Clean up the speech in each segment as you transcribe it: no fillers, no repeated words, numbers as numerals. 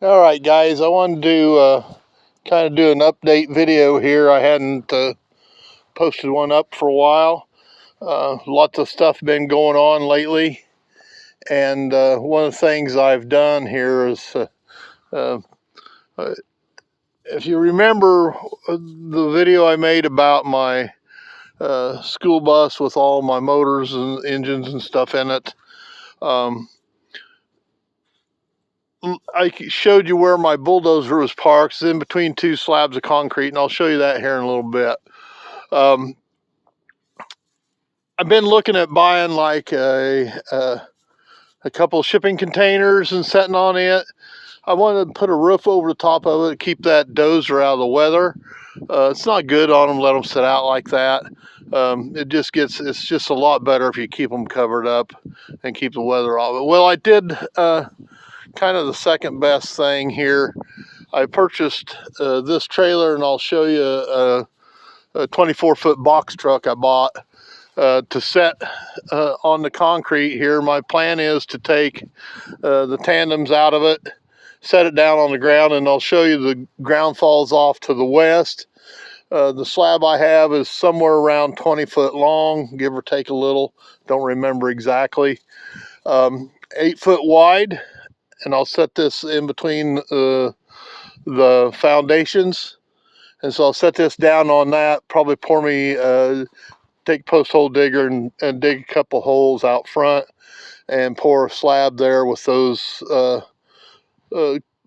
All right, guys, I wanted to kind of do an update video here. I hadn't posted one up for a while. Lots of stuff been going on lately, and one of the things I've done here is, uh, if you remember the video I made about my school bus with all my motors and engines and stuff in it, I showed you where my bulldozer was parked. It's in between two slabs of concrete, and I'll show you that here in a little bit. I've been looking at buying like a couple of shipping containers and setting on it. I wanted to put a roof over the top of it, keep that dozer out of the weather. It's not good on them, let them sit out like that. It's just a lot better if you keep them covered up and keep the weather off it. Well, I did kind of the second best thing here. I purchased this trailer, and I'll show you a 24-foot box truck I bought to set on the concrete here. My plan is to take the tandems out of it, set it down on the ground, and I'll show you the ground falls off to the west. The slab I have is somewhere around 20 foot long, give or take a little, don't remember exactly. 8 foot wide, and I'll set this in between the foundations. And so I'll set this down on that, probably take post hole digger and dig a couple holes out front and pour a slab there with those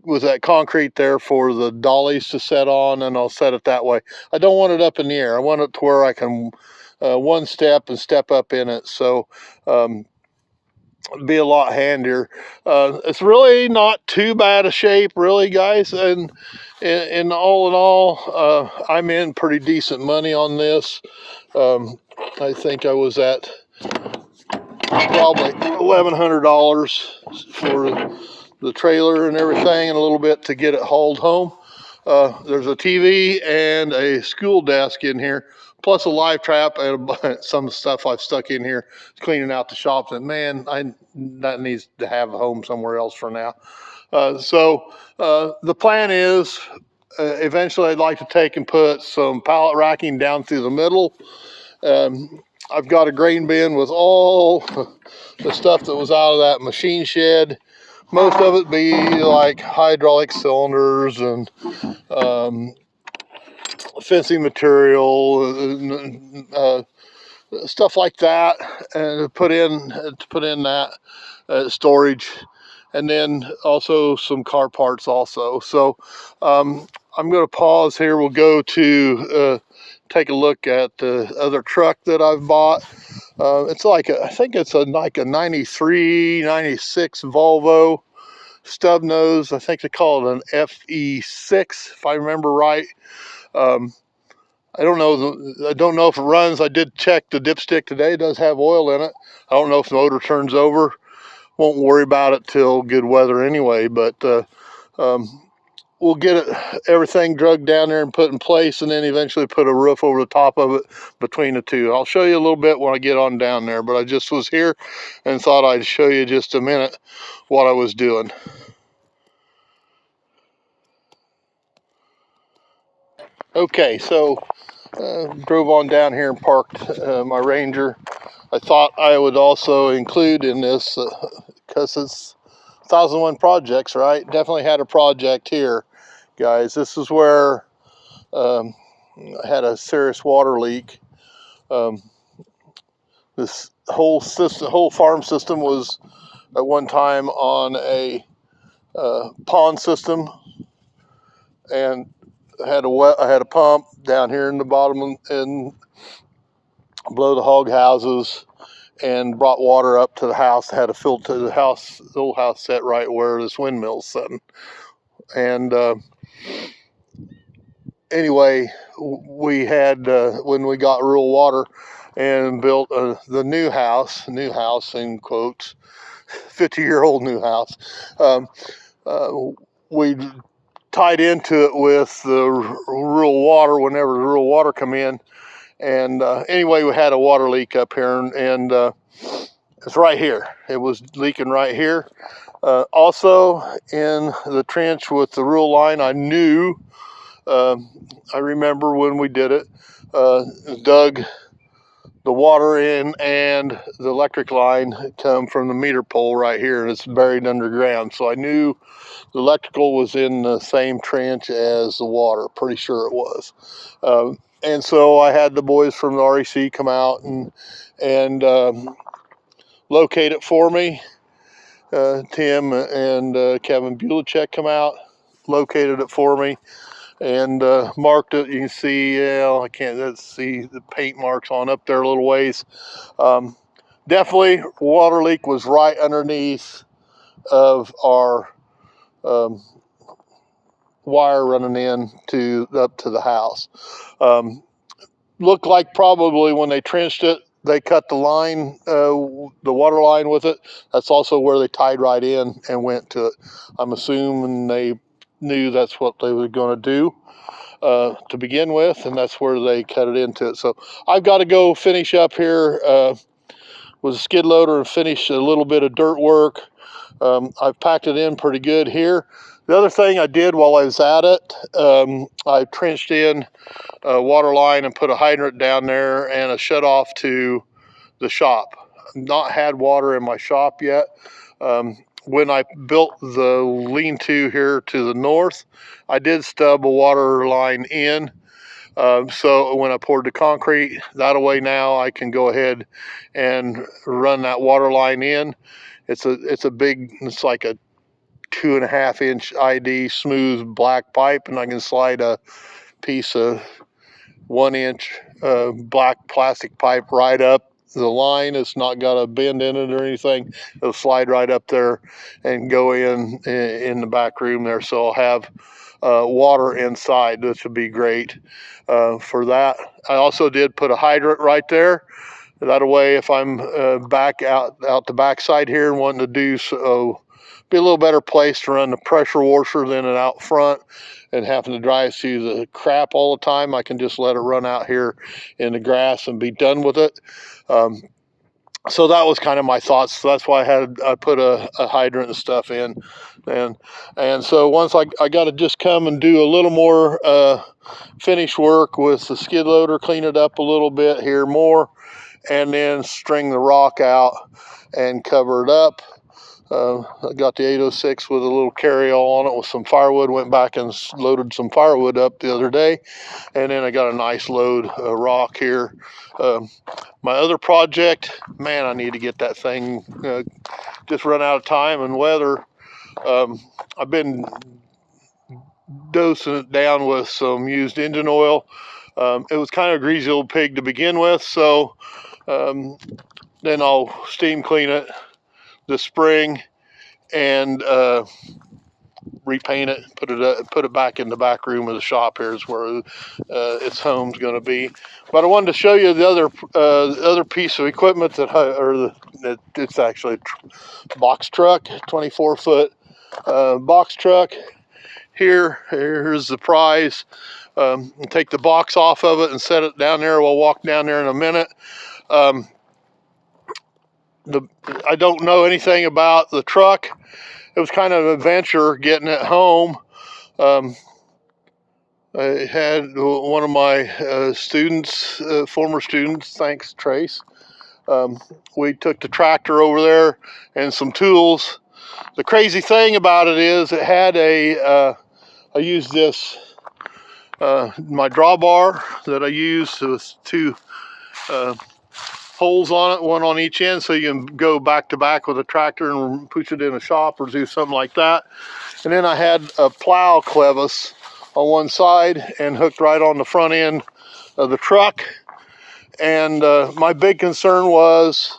with that concrete there for the dollies to set on, and I'll set it that way. I don't want it up in the air. I want it to where I can one step and step up in it. So be a lot handier. It's really not too bad a shape, really, guys. And in all, I'm in pretty decent money on this. I think I was at probably $1,100 for the trailer and everything, and a little bit to get it hauled home. There's a TV and a school desk in here, plus a live trap and some stuff I've stuck in here cleaning out the shops. And man, that needs to have a home somewhere else for now. So the plan is eventually I'd like to take and put some pallet racking down through the middle. I've got a grain bin with all the stuff that was out of that machine shed. Most of it be like hydraulic cylinders and fencing material, stuff like that, and to put in that storage, and then also some car parts also. So I'm going to pause here. We'll go to take a look at the other truck that I've bought. It's like I think it's like a 93, 96 Volvo stub nose. I think they call it an FE6 if I remember right. I don't know if it runs. I did check the dipstick today. It does have oil in it. I don't know if the motor turns over. Won't worry about it till good weather anyway, but we'll get everything drugged down there and put in place, and then eventually put a roof over the top of it between the two. I'll show you a little bit when I get on down there, but I just was here and thought I'd show you just a minute what I was doing. Okay, so drove on down here and parked my Ranger. I thought I would also include in this, because it's 1001 projects, right? Definitely had a project here, guys. This is where I had a serious water leak. This whole farm system was at one time on a pond system, and I had a pump down here in the bottom and below the hog houses, and brought water up to the house. Had a filter to the old house set right where this windmill's sitting. And anyway, we had when we got rural water and built the new house in quotes, 50-year-old new house. We tied into it with the rural water whenever the rural water come in. And anyway, we had a water leak up here, and It's right here. It was leaking right here. Also in the trench with the rule line, I knew, I remember when we did it, dug the water in and the electric line come from the meter pole right here, and it's buried underground. So I knew the electrical was in the same trench as the water. Pretty sure it was. And so I had the boys from the REC come out and locate it for me. Tim and Kevin Bulacek come out, located it for me, and marked it. You can see, I can't see the paint marks on up there a little ways. Definitely, water leak was right underneath of our wire running in up to the house. Looked like probably when they trenched it, they cut the line, the water line with it. That's also where they tied right in and went to it. I'm assuming they knew that's what they were going to do to begin with, and that's where they cut it into it. So I've got to go finish up here with a skid loader and finish a little bit of dirt work. I've packed it in pretty good here. The other thing I did while I was at it, I trenched in a water line and put a hydrant down there and a shut off to the shop. I've not had water in my shop yet. When I built the lean-to here to the north, I did stub a water line in. So when I poured the concrete that away, now I can go ahead and run that water line in. It's like a 2.5 inch ID smooth black pipe, and I can slide a piece of 1 inch black plastic pipe right up the line. It's not got a bend in it or anything. It'll slide right up there and go in the back room there. So I'll have water inside, which would be great for that. I also did put a hydrant right there. That way, if I'm back out the backside here and wanting to do so, be a little better place to run the pressure washer than it out front and having to drive through the crap all the time, I can just let it run out here in the grass and be done with it. So that was kind of my thoughts. So that's why I put a hydrant and stuff in, and so once I got to just come and do a little more finish work with the skid loader, clean it up a little bit here more, and then string the rock out and cover it up. I got the 806 with a little carry-all on it with some firewood. Went back and loaded some firewood up the other day, and then I got a nice load of rock here. My other project, man, I need to get that thing just run out of time and weather. I've been dosing it down with some used engine oil. It was kind of a greasy old pig to begin with, so then I'll steam clean it this spring and repaint it, put it back in the back room of the shop. Here is where its home's going to be. But I wanted to show you the other piece of equipment it's actually a box truck, 24-foot box truck. Here's the prize. Take the box off of it and set it down there. We'll walk down there in a minute. I don't know anything about the truck. It was kind of an adventure getting it home. I had one of my students, former students, thanks Trace. We took the tractor over there and some tools. The crazy thing about it is it had I used this, my drawbar that I used with two holes on it, one on each end, so you can go back to back with a tractor and push it in a shop or do something like that. And then I had a plow clevis on one side and hooked right on the front end of the truck. And my big concern was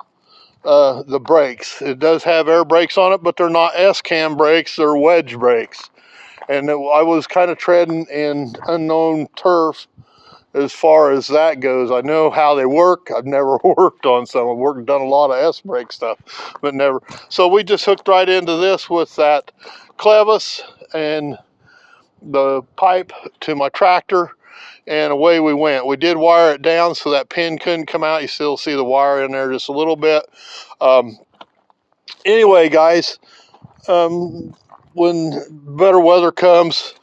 the brakes. It does have air brakes on it, but they're not S-cam brakes, they're wedge brakes. And I was kind of treading in unknown turf as far as that goes. I know how they work. I've never worked on some. I've done a lot of S-brake stuff, but never. So we just hooked right into this with that clevis and the pipe to my tractor and away we went. We did wire it down so that pin couldn't come out. You still see the wire in there just a little bit. Anyway, guys, when better weather comes,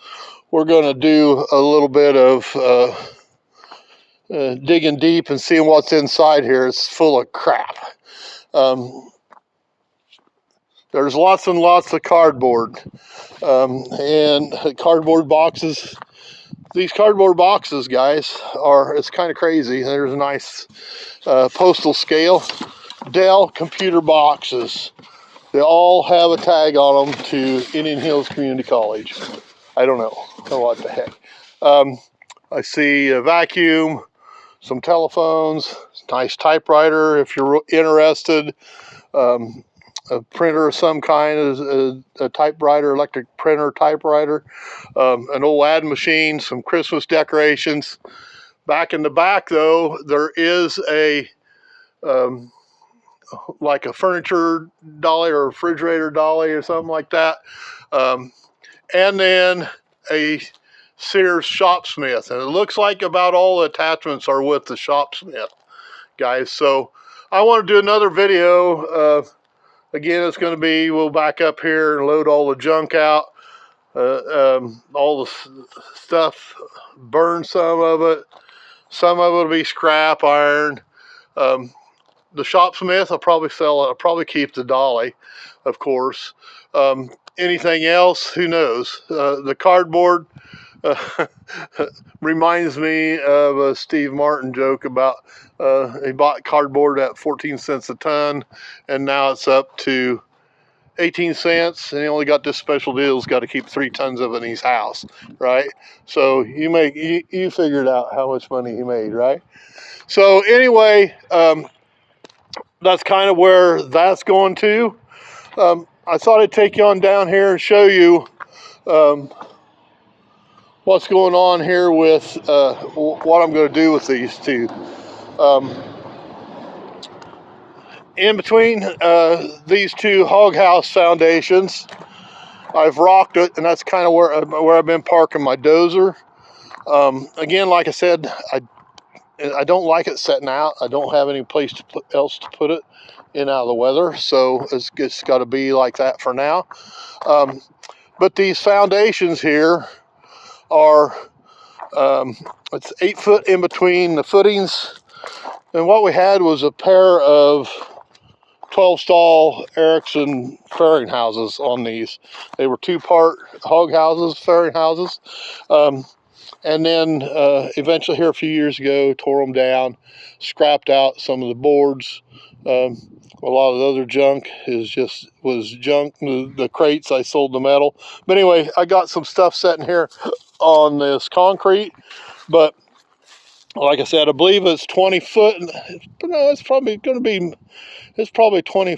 we're going to do a little bit of digging deep and seeing what's inside here. It's full of crap. There's lots and lots of cardboard and cardboard boxes. These cardboard boxes, guys, it's kind of crazy. There's a nice postal scale. Dell computer boxes. They all have a tag on them to Indian Hills Community College. I don't know what the heck. I see a vacuum, some telephones, nice typewriter if you're interested, a printer of some kind, a typewriter, electric printer typewriter, an old ad machine, some Christmas decorations. Back in the back, though, there is a like a furniture dolly or a refrigerator dolly or something like that, and then a Sears Shopsmith, and it looks like about all the attachments are with the Shopsmith, guys. So I want to do another video. Again, it's going to be, we'll back up here and load all the junk out, all the stuff, burn some of it will be scrap iron. The Shopsmith, I'll probably sell it. I'll probably keep the dolly, of course. Anything else, who knows? The cardboard reminds me of a Steve Martin joke about he bought cardboard at 14 cents a ton, and now it's up to 18 cents, and he only got this special deal. He's got to keep 3 tons of it in his house, right? So you figured out how much money he made, right? So anyway, that's kind of where that's going to. I thought I'd take you on down here and show you what's going on here with what I'm going to do with these two. In between these two hog house foundations, I've rocked it, and that's kind of where I've been parking my dozer. Again, like I said, I don't like it setting out. I don't have any place else to put it in out of the weather, so it's got to be like that for now. But these foundations here are it's 8 foot in between the footings, and what we had was a pair of 12 stall Erickson fairing houses on these. They were 2-part hog houses, fairing houses. And then eventually here a few years ago, tore them down, scrapped out some of the boards. A lot of the other junk was junk. The crates, I sold the metal. But anyway, I got some stuff sitting here on this concrete. But like I said, I believe it's 20 foot. But no, it's probably going to be, it's probably 20,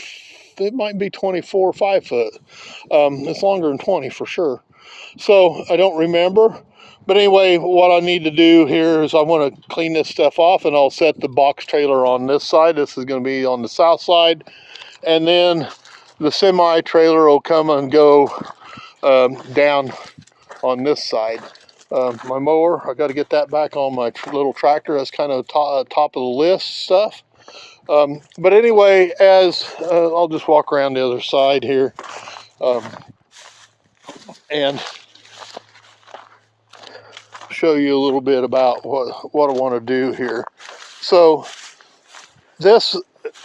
it might be 24 or 5 foot. It's longer than 20 for sure. So I don't remember. But anyway, what I need to do here is I want to clean this stuff off, and I'll set the box trailer on this side. This is going to be on the south side. And then the semi trailer will come and go down on this side. My mower, I got to get that back on my little tractor. That's kind of top of the list stuff. But anyway, I'll just walk around the other side here. And show you a little bit about what I want to do here. So this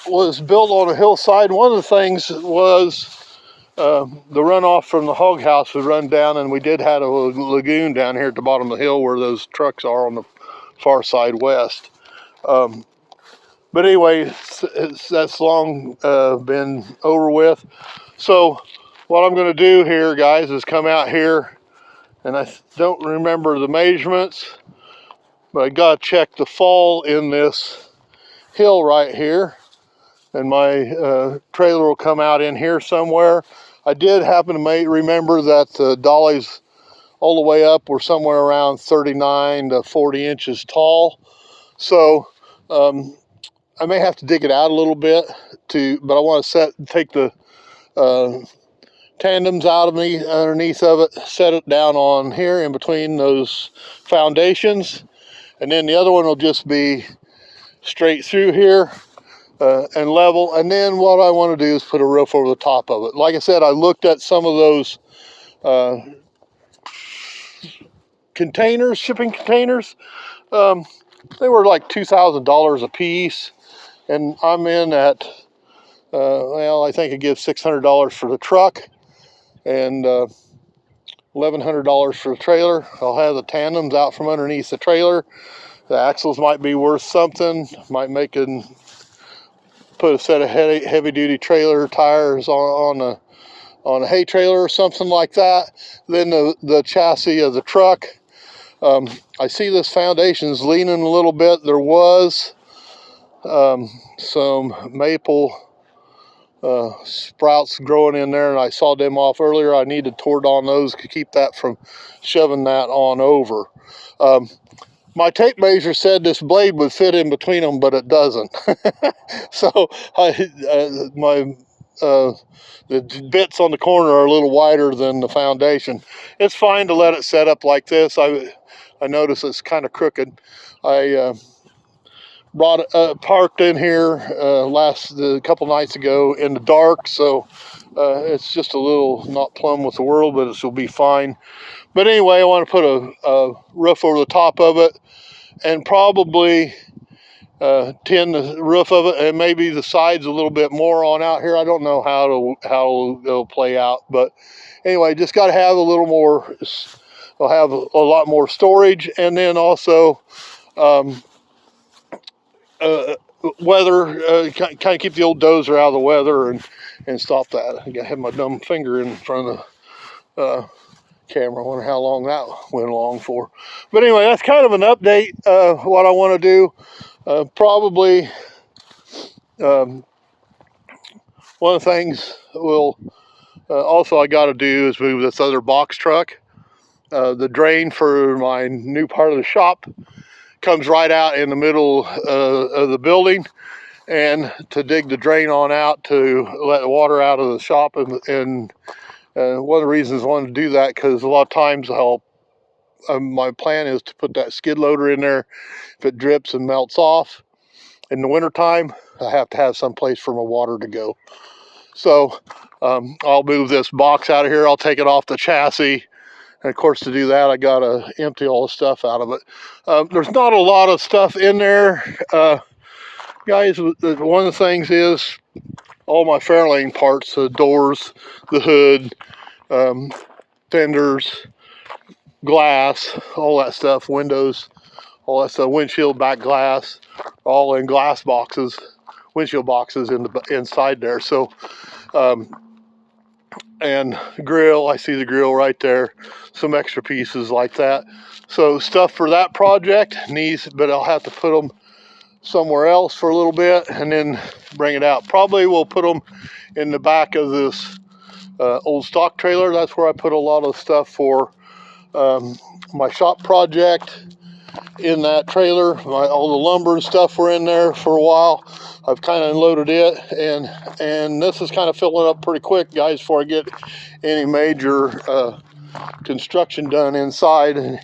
was built on a hillside. One of the things was the runoff from the hog house would run down, and we did have a lagoon down here at the bottom of the hill where those trucks are on the far side west. But anyway, that's long been over with. So what I'm going to do here, guys, is come out here, and I don't remember the measurements, but I got to check the fall in this hill right here, and my trailer will come out in here somewhere. I did happen to remember that the dollies all the way up were somewhere around 39 to 40 inches tall. So I may have to dig it out a little bit but I want to take the tandems out of underneath of it, set it down on here in between those foundations, and then the other one will just be straight through here and level. And then what I want to do is put a roof over the top of it. Like I said, I looked at some of those containers, shipping containers. They were like $2,000 a piece, and I'm in at well, I think it gives $600 for the truck and $1,100 for the trailer. I'll have the tandems out from underneath the trailer. The axles might be worth something. Might make it, put a set of heavy duty trailer tires on a hay trailer or something like that. Then the chassis of the truck. I see this foundation's leaning a little bit. There was some maple sprouts growing in there, and I sawed them off earlier. I need to tore on those to keep that from shoving that on over. My tape measure said this blade would fit in between them, but it doesn't. So the bits on the corner are a little wider than the foundation. It's fine to let it set up like this. I notice it's kind of crooked. I brought it parked in here a couple nights ago in the dark, so it's just a little not plumb with the world, but it will be fine. But anyway, I want to put a roof over the top of it, and probably tin the roof of it, and maybe the sides a little bit more on out here. I don't know how it'll play out, but anyway, just got to have a little more. I'll have a lot more storage, and then also weather, kind of keep the old Dozer out of the weather and stop that. I have my dumb finger in front of the camera. I wonder how long that went along for. But anyway, that's kind of an update. What I want to do, probably one of the things also I got to do is move this other box truck. The drain for my new part of the shop comes right out in the middle of the building, and to dig the drain on out to let the water out of the shop. And one of the reasons I wanted to do that, because a lot of times my plan is to put that skid loader in there. If it drips and melts off in the wintertime, I have to have some place for my water to go. So I'll move this box out of here. I'll take it off the chassis. And of course, to do that, I got to empty all the stuff out of it. There's not a lot of stuff in there. Guys, one of the things is all my Fairlane parts, the doors, the hood, fenders, glass, all that stuff, windows, all that stuff, windshield back glass, all in glass boxes, windshield boxes inside there. So, and grill, I see the grill right there, some extra pieces like that. So stuff for that project needs, but I'll have to put them somewhere else for a little bit and then bring it out. Probably we'll put them in the back of this old stock trailer. That's where I put a lot of stuff for my shop project in that trailer. All the lumber and stuff were in there for a while. I've kind of unloaded it, and this is kind of filling up pretty quick, guys, before I get any major construction done inside. And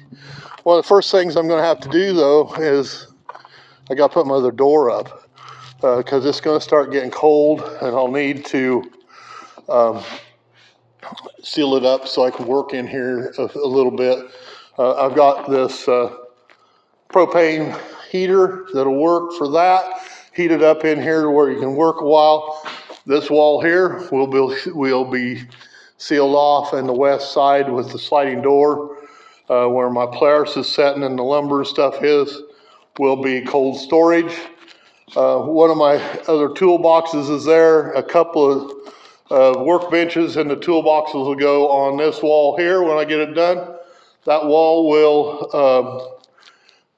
one of the first things I'm going to have to do, though, is I got to put my other door up because it's going to start getting cold, and I'll need to seal it up so I can work in here a little bit. I've got this propane heater that'll work for that. Heat it up in here to where you can work a while. This wall here will be sealed off, and the west side with the sliding door where my Polaris is sitting and the lumber and stuff will be cold storage. One of my other toolboxes is there. A couple of workbenches and the toolboxes will go on this wall here when I get it done. That wall will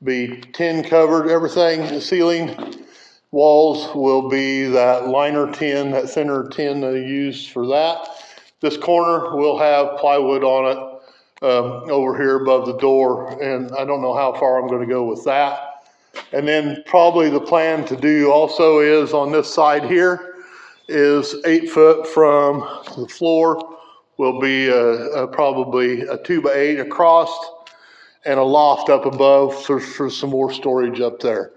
be tin covered, everything. The ceiling walls will be that liner tin, that thinner tin that I use for that. This corner will have plywood on it over here above the door, and I don't know how far I'm going to go with that. And then probably the plan to do also is on this side here is 8 foot from the floor will be probably a 2x8 across, and a loft up above for some more storage up there.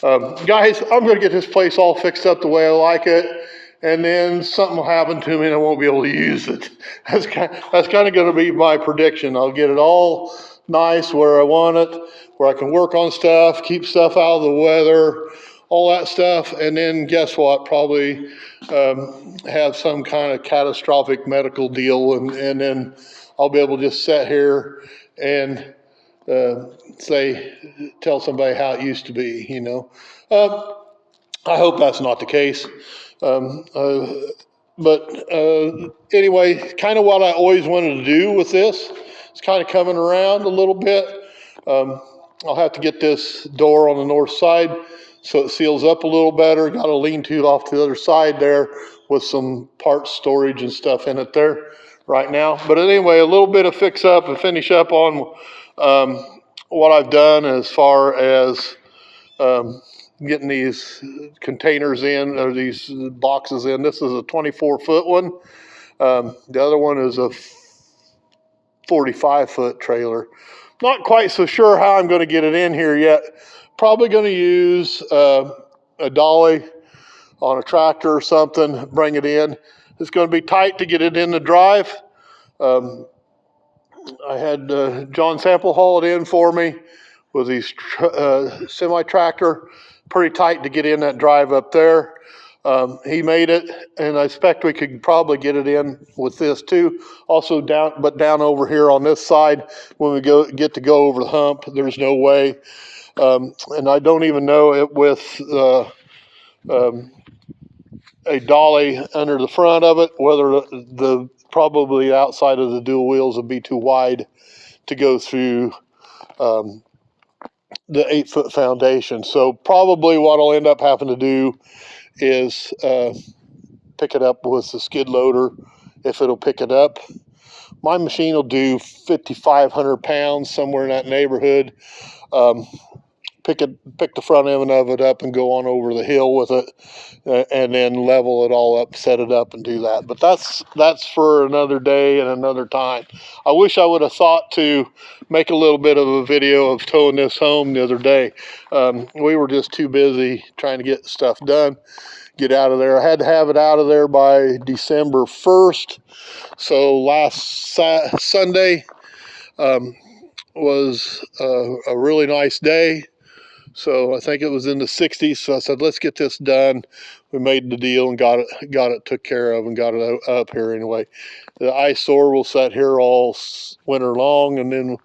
Guys, I'm going to get this place all fixed up the way I like it, and then something will happen to me and I won't be able to use it. That's kind of going to be my prediction. I'll get it all nice where I want it, where I can work on stuff, keep stuff out of the weather, all that stuff, and then guess what? Probably have some kind of catastrophic medical deal, and then I'll be able to just sit here and tell somebody how it used to be, you know. I hope that's not the case. Um, uh, but anyway, kind of what I always wanted to do with this. It's kind of coming around a little bit. I'll have to get this door on the north side so it seals up a little better. Got a lean-to off to the other side there with some parts storage and stuff in it there right now. But anyway, a little bit of fix up and finish up on what I've done as far as getting these containers in, or these boxes in. This is a 24-foot one. The other one is a 45-foot trailer. Not quite so sure how I'm going to get it in here yet. Probably going to use a dolly on a tractor or something, bring it in. It's going to be tight to get it in the drive. I had John Sample haul it in for me with his semi-tractor. Pretty tight to get in that drive up there. He made it, and I expect we could probably get it in with this too. Also down over here on this side, when we get to go over the hump, there's no way. And I don't even know it with a dolly under the front of it, whether probably outside of the dual wheels would be too wide to go through the 8-foot foundation. So probably what I'll end up having to do is pick it up with the skid loader if it'll pick it up. My machine will do 5,500 pounds, somewhere in that neighborhood. Pick the front end of it up and go on over the hill with it, and then level it all up, set it up, and do that. But that's for another day and another time. I wish I would have thought to make a little bit of a video of towing this home the other day. We were just too busy trying to get stuff done, get out of there. I had to have it out of there by December 1st. So last Sunday was a really nice day. So I think it was in the 60s. So I said, let's get this done. We made the deal and got it took care of and got it up here anyway. The eyesore will sit here all winter long, and then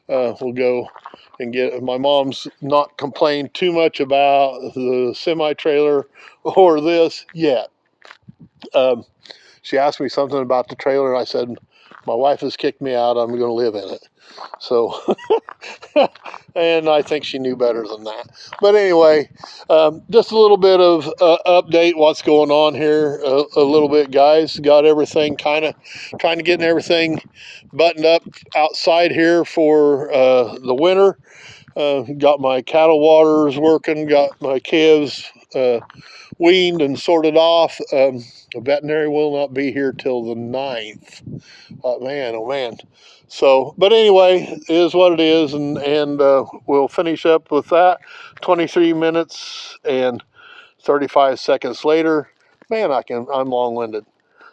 we'll go and get it. My mom's not complained too much about the semi-trailer or this yet. She asked me something about the trailer, and I said, my wife has kicked me out. I'm going to live in it. So, and I think she knew better than that. But anyway, just a little bit of update what's going on here a little bit, guys. Got everything trying to get everything buttoned up outside here for the winter. Got my cattle waters working, got my calves weaned and sorted off. The veterinary will not be here till the 9th. Man, oh man. So, but anyway, it is what it is, and we'll finish up with that. 23 minutes and 35 seconds later. Man, I'm long-winded.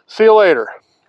See you later.